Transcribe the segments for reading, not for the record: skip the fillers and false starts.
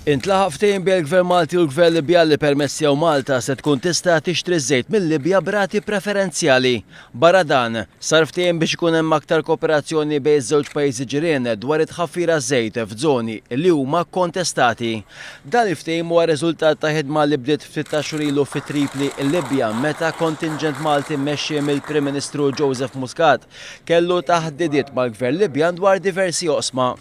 Intlaħaq ftehim bejn il-Gvern Malti u l-Gvern Libjan li permessjaw Malta se tkun tista' tixtri żejt mill-Libja b'rati preferenzjali. Barra dan, sar ftehim biex ikun hemm aktar kooperazzjoni bejn iż-żewġ pajjiżi ġirien dwar it-tħaffira żejt f'żoni li huma kontestati. Dan il-ftehim huwa riżultat ta' ħidma li bdiet ftit ta' xhur ilu fi Tripli, il-Libja, meta kontinġent Malti mmexxi mill-Prim Ministru Joseph Muscat kellu taħdidiet mal-Gvern Libjan dwar diversi oqsma.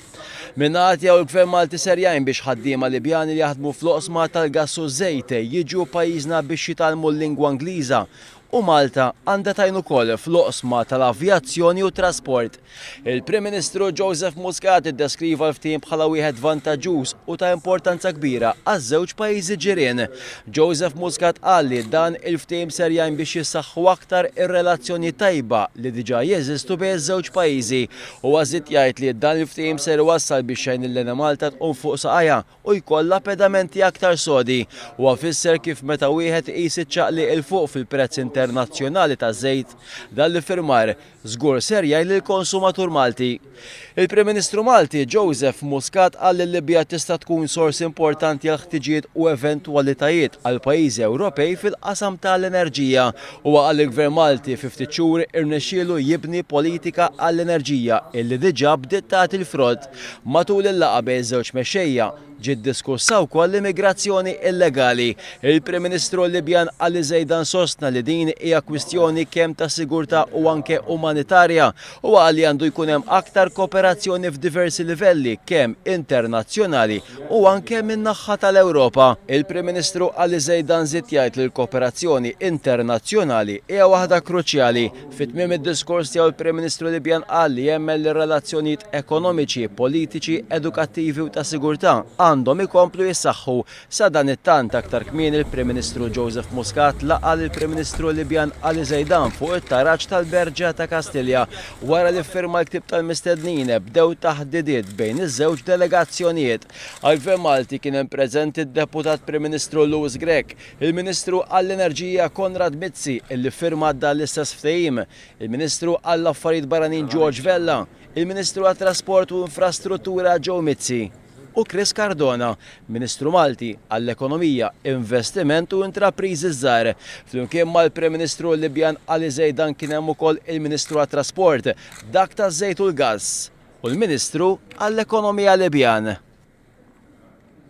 Minnaħat jew il-Gvern Malti serjajn biex ħaddiema Libjani li jaħdmu fl-oqsma tal-gass u żejt jiġu pajjiżna biex jitalmu l-lingwa Ingliża. U Malta għandha tajn ukoll fl-oqsma tal-avjazzjoni u trasport. Il-Prim Ministru Joseph Muscat iddeskriva l-ftehim bħala wieħed vantaġġuż u ta' importanza kbira għaż-żewġ pajjiżi ġirien. Joseph Muscat qal li dan il-ftehim serjajn biex jissaħħu aktar ir-relazzjoni tajba li diġà jeżistu bejn iż-żewġ pajjiżi u għażid jgħid li dan il-ftehim ser iwassal biex xejn il-lena Malta tqum fuq saqajja u jkollha pedamenti aktar sodi u għafisser kif meta wieħed iqis iċċaqli il fuq fil-prezz internazzjonali ta' żejt dan li firmar żgur serja lill-konsumatur Malti. Il-Prim Ministru Malti Joseph Muscat qal li l-Libja tista' tkun sors importanti għal ħtiġijiet u eventwalitajiet għal pajjiżi Ewropej fil-qasam tal-enerġija u għal il-Gvern Malti fi ftit xhur irnexxielu jibni politika għall-enerġija illi diġà bdiet tagħti l-frott. Matul il-laqgħa bejn iż-żewġ mexxejja ġiet diskussa wkoll l-immigrazzjoni illegali. Il-Prim Ministru Libjan qal żejdan sostna li din hija kwistjoni kemm ta' sigurtà u anke umanitarja u qal li għandu jkun hemm aktar kooperazzjoni f'diversi livelli kemm internazzjonali u anke min-naħa tal-Ewropa. Il-Prim Ministru qal żejdan żied jgħid li l-kooperazzjoni internazzjonali hija waħda kruċjali. Fit-tmiem id-diskors tiegħu il-Prim Ministru Libjan qal li jemmel li relazzjonijiet ekonomiċi, politiċi, edukattivi u ta' sigurtà għandhom ikomplu jissaħħu. Sa dan it-tant aktar kmieni il-Prim Ministru Joseph Muscat laqa lill-Prim Ministru Libjan Ali Zeidan fuq it-taraġġ tal-Berġa ta' Kastilja wara li firma l-ktieb tal-mistednin bdew taħdidiet bejn iż-żewġ delegazzjonijiet. Għall-Gvern Malti kien hemm preżenti d-Deputat Prim Ministru Louis Grech, il-Ministru għall-Enerġija Konrad Mizzi illi firma dan l-istess ftehim, il-Ministru għall-Affarijiet Barranin George Vella, il-Ministru għat-Trasport u Infrastruttura Joe Mizzi u Chris Cardona, Ministru Malti għall-Ekonomija, Investiment u Intrapriżi Żgħar. Flimkien mal-Prim Ministru Libjan Ali Zeidan kien hemm ukoll il-Ministru għat-Trasport, dak taż-żejt u l-gass u l-Ministru għall-Ekonomija Libjan.